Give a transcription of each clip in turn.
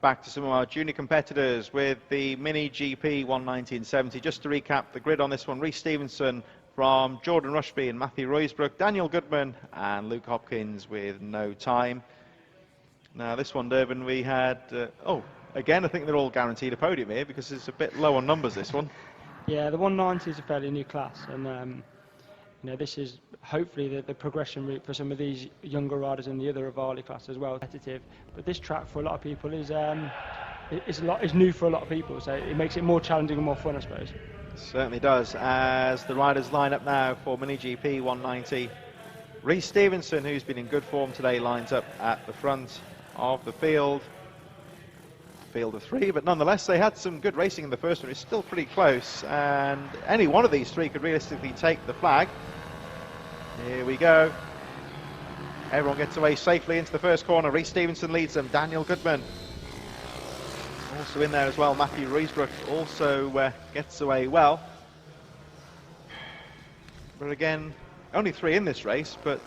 back to some of our junior competitors with the Mini GP 119.70. Just to recap the grid on this one: Rhys Stevenson from Jordan Rushby and Matthew Roysbrook, Daniel Goodman and Luke Hopkins with no time. Now this one, Durban, we had, again, I think they're all guaranteed a podium here because it's a bit low on numbers, this one. Yeah, the 190 is a fairly new class, and you know, this is hopefully the progression route for some of these younger riders in the other Rivali class as well. Competitive, but this track for a lot of people is new for a lot of people, so it makes it more challenging and more fun, I suppose. It certainly does. As the riders line up now for Mini GP 190, Rhys Stevenson, who's been in good form today, lines up at the front of the field of three, but nonetheless they had some good racing in the first one. It's still pretty close, and any one of these three could realistically take the flag. Here we go. Everyone gets away safely into the first corner. Rhys Stevenson leads them. Daniel Goodman also in there as well. Matthew Roysbrook also gets away well. But again, only three in this race, but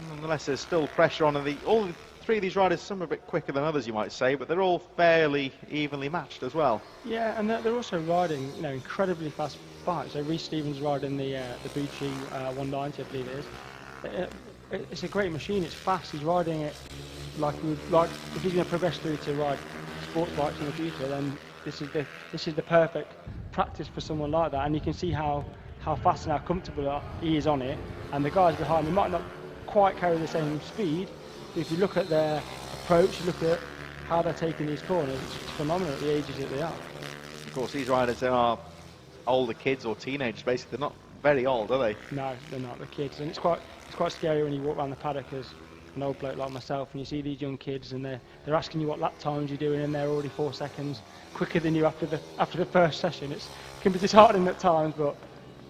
nonetheless there's still pressure on, and all three of these riders, some are a bit quicker than others, you might say, but they're all fairly evenly matched as well. Yeah, and they're also riding, you know, incredibly fast bikes. So Rhys Stevens riding the Bucci 190, I believe it is. It's a great machine. It's fast. He's riding it like if he's going to progress through to ride sports bikes in the future, then this is the perfect practice for someone like that. And you can see how fast and how comfortable he is on it. And the guys behind him might not quite carry the same speed. If you look at their approach, you look at how they're taking these corners, it's phenomenal at the ages that they are. Of course, these riders, they are older kids or teenagers, basically. They're not very old, are they? No, they're not. They're kids, and it's quite scary when you walk around the paddock as an old bloke like myself, and you see these young kids, and they're asking you what lap times you're doing, and they're already 4 seconds quicker than you after the first session. It can be disheartening at times, but.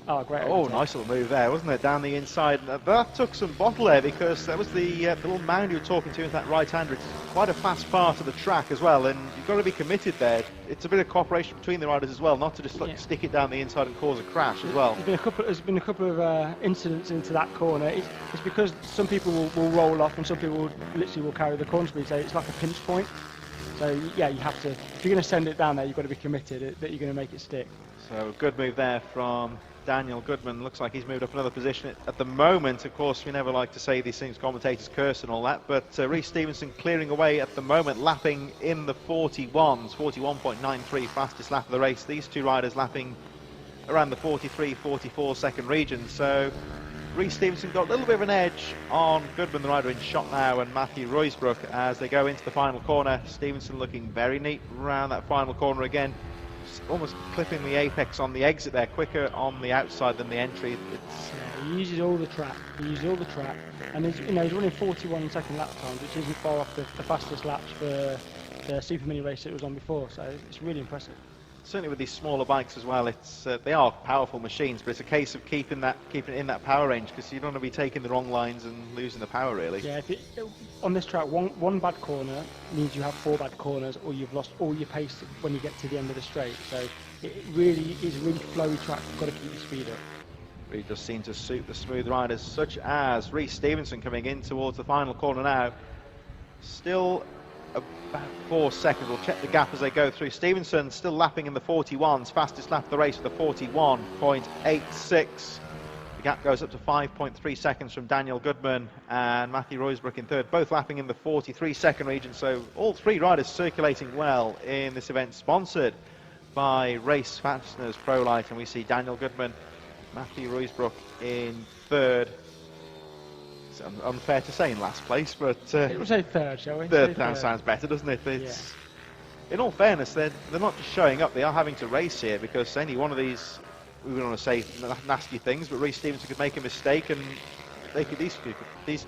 Oh, great. Oh, nice little move there, wasn't it? Down the inside. That took some bottle there, because that was the little mound you were talking to with that right-hander. It's quite a fast part of the track as well, and you've got to be committed there. It's a bit of cooperation between the riders as well, not to just stick it down the inside and cause a crash as well. There's been a couple of incidents into that corner. It's because some people will roll off and some people literally will carry the corner speed, so it's like a pinch point. So yeah, you have to, if you're going to send it down there, you've got to be committed that you're going to make it stick. So good move there from Daniel Goodman. Looks like he's moved up another position at the moment. Of course, we never like to say these things, commentators curse and all that, but Rhys Stevenson clearing away at the moment, lapping in the 41s, 41.93, fastest lap of the race. These two riders lapping around the 43, 44 second region. So Rhys Stevenson got a little bit of an edge on Goodman, the rider in shot now, and Matthew Roysbrook as they go into the final corner. Stevenson looking very neat around that final corner again. Almost clipping the apex on the exit there, quicker on the outside than the entry. He uses all the track. And he's running 41 second lap times, which isn't far off the fastest laps for the Super Mini race it was on before. So it's really impressive. Certainly with these smaller bikes as well, they are powerful machines, but it's a case of keeping it in that power range, because you don't want to be taking the wrong lines and losing the power really. Yeah, on this track, one bad corner means you have 4 bad corners, or you've lost all your pace when you get to the end of the straight. So it really is a really flowy track. You've got to keep your speed up. Really does seem to suit the smooth riders, such as Rhys Stevenson coming in towards the final corner now. Still about 4 seconds. We'll check the gap as they go through. Stevenson still lapping in the 41s, fastest lap of the race with a 41.86. The gap goes up to 5.3 seconds from Daniel Goodman and Matthew Roysbrook in third, both lapping in the 43 second region. So all three riders circulating well in this event, sponsored by Race Fasteners ProLite, and we see Daniel Goodman, Matthew Roysbrook in third. It's unfair to say in last place, but we'll say third, shall we? Third sounds better, doesn't it? In all fairness, they're not just showing up; they are having to race here, because any one of these, we don't want to say nasty things, but Rhys Stevenson could make a mistake, and these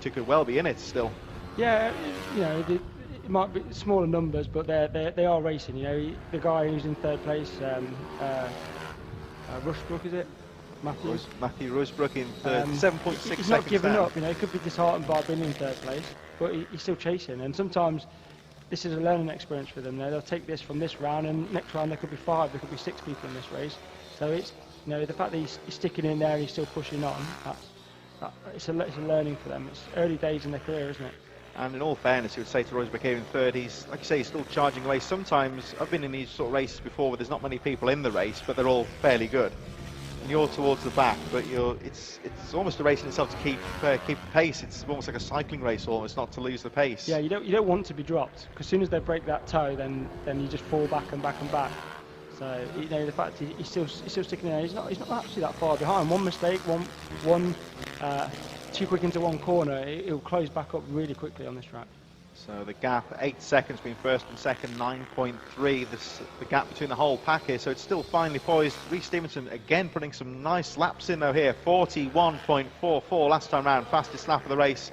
two could well be in it still. Yeah, it might be smaller numbers, but they are racing. The guy who's in third place, Rushbrook, is it? Matthew Roysbrook in third, 7.6 seconds. He's not giving up. He could be disheartened by being in third place, but he's still chasing. And sometimes this is a learning experience for them. They'll take this from this round, and next round there could be 5, there could be 6 people in this race. So it's the fact that he's sticking in there and he's still pushing on. It's a learning for them. It's early days in their career, isn't it? And in all fairness, you would say to Roysbrook here in third, he's, like you say, he's still charging away. Sometimes, I've been in these sort of races before where there's not many people in the race, but they're all fairly good. And you're towards the back, but it's almost a race in itself to keep pace. It's almost like a cycling race, almost, not to lose the pace. Yeah, you don't want to be dropped, because as soon as they break that toe, then you just fall back and back and back. So the fact he's still sticking there, he's not actually that far behind. One mistake, one too quick into one corner, it'll close back up really quickly on this track. So the gap, 8 seconds between first and second, 9.3, the gap between the whole pack here, so it's still finely poised. Rhys Stevenson again putting some nice laps in though here, 41.44 last time round, fastest lap of the race.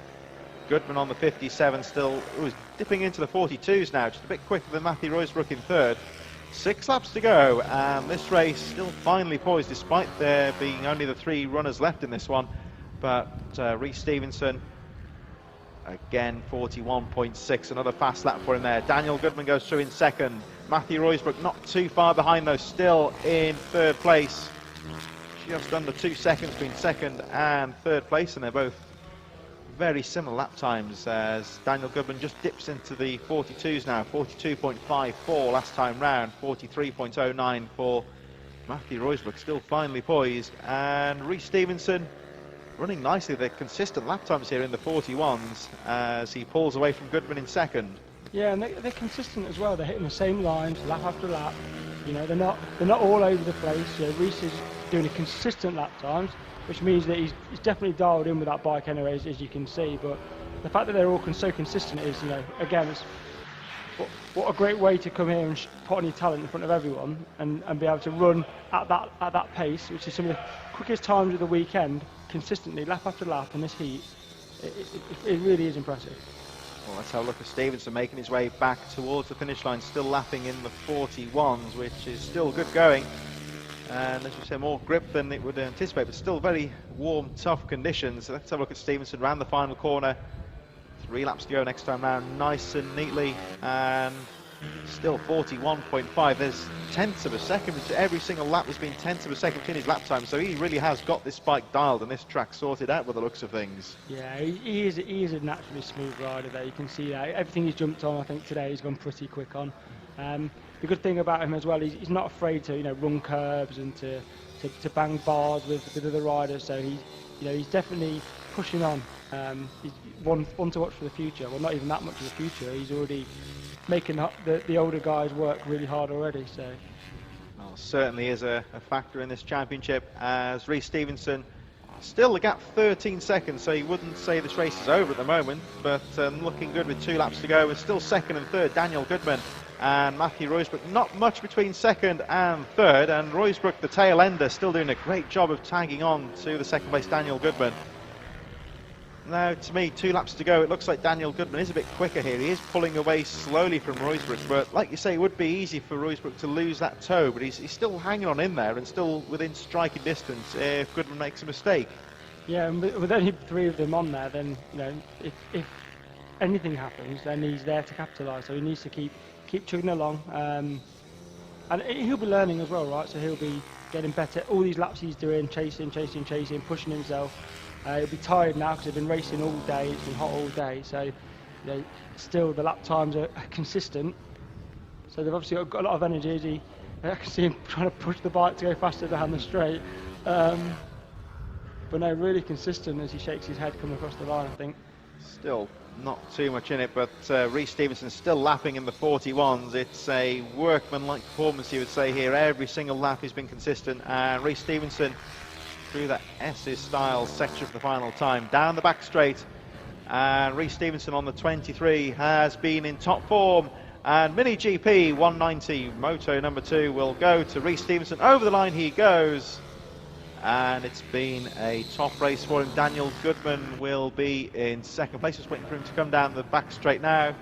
Goodman on the 57 still, he's dipping into the 42s now, just a bit quicker than Matthew Roysbrook in third. 6 laps to go, and this race still finely poised despite there being only the 3 runners left in this one. But Rhys Stevenson, again 41.6, another fast lap for him there. Daniel Goodman goes through in second. Matthew Roysbrook not too far behind though, still in third place. Just under 2 seconds between second and third place, and they're both very similar lap times as Daniel Goodman just dips into the 42s now, 42.54 last time round, 43.09 for Matthew Roysbrook, still finely poised, and Rhys Stevenson running nicely. They're consistent lap times here in the 41s as he pulls away from Goodman in second. Yeah, and they're consistent as well. They're hitting the same lines lap after lap. They're not all over the place. Rhys is doing a consistent lap times, which means that he's definitely dialed in with that bike anyway, as you can see. But the fact that they're all so consistent is, again, it's what a great way to come here and put on your talent in front of everyone and be able to run at that pace, which is some of the quickest times of the weekend, consistently, lap after lap in this heat. It really is impressive. Well, let's have a look at Stevenson making his way back towards the finish line, still lapping in the 41s, which is still good going. And as you say, more grip than it would anticipate, but still very warm, tough conditions. So let's have a look at Stevenson round the final corner. 3 laps to go next time round, nice and neatly, and still 41.5. There's tenths of a second. Every single lap has been tenths of a second between his lap time, so he really has got this bike dialed and this track sorted out by the looks of things. Yeah, he is a naturally smooth rider there. You can see that. Everything he's jumped on, I think today he's gone pretty quick on. The good thing about him as well, he's not afraid to run curbs and to bang bars with other riders. So he's definitely pushing on. He's one to watch for the future. Well, not even that much of the future. He's already making the older guys work really hard already. So, well, certainly is a factor in this championship as Rhys Stevenson. Still the gap 13 seconds, so you wouldn't say this race is over at the moment, but looking good with 2 laps to go. We're still second and third, Daniel Goodman and Matthew Roysbrook. Not much between second and third, and Roysbrook, the tail ender, still doing a great job of tagging on to the second place Daniel Goodman. Now, to me, 2 laps to go. It looks like Daniel Goodman is a bit quicker here. He is pulling away slowly from Roysbrook, but like you say, it would be easy for Roysbrook to lose that toe, but he's still hanging on in there and still within striking distance if Goodman makes a mistake. Yeah, and with only 3 of them on there, then if anything happens, then he's there to capitalise. So he needs to keep chugging along, and he'll be learning as well, right? So he'll be getting better. All these laps he's doing, chasing, pushing himself. He'll be tired now because they've been racing all day. It's been hot all day, so still the lap times are consistent. So they've obviously got a lot of energy. I can see him trying to push the bike to go faster down the straight. But no, really consistent as he shakes his head coming across the line, I think. Still not too much in it, but Rhys Stevenson still lapping in the 41s. It's a workman-like performance, you would say here. Every single lap has been consistent, and Rhys Stevenson through that S's style section for the final time. Down the back straight, and Rhys Stevenson on the 23 has been in top form. And Mini GP 190 Moto number 2 will go to Rhys Stevenson. Over the line he goes. And it's been a top race for him. Daniel Goodman will be in second place. Just waiting for him to come down the back straight now.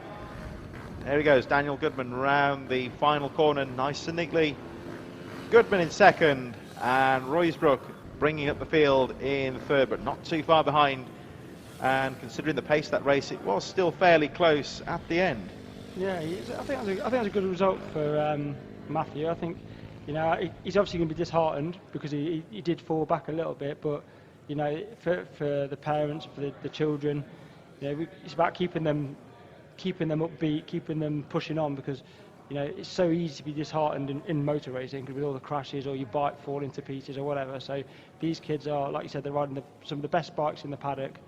There he goes, Daniel Goodman round the final corner nice and neatly. Goodman in second, and Roysbrook bringing up the field in third, but not too far behind. And considering the pace of that race, it was still fairly close at the end. Yeah, I think that's a good result for Matthew. I think he's obviously going to be disheartened because he did fall back a little bit, but for the parents, for the children, it's about keeping them upbeat, keeping them pushing on, because it's so easy to be disheartened in motor racing with all the crashes or your bike falling to pieces or whatever. So these kids are, like you said, they're riding some of the best bikes in the paddock.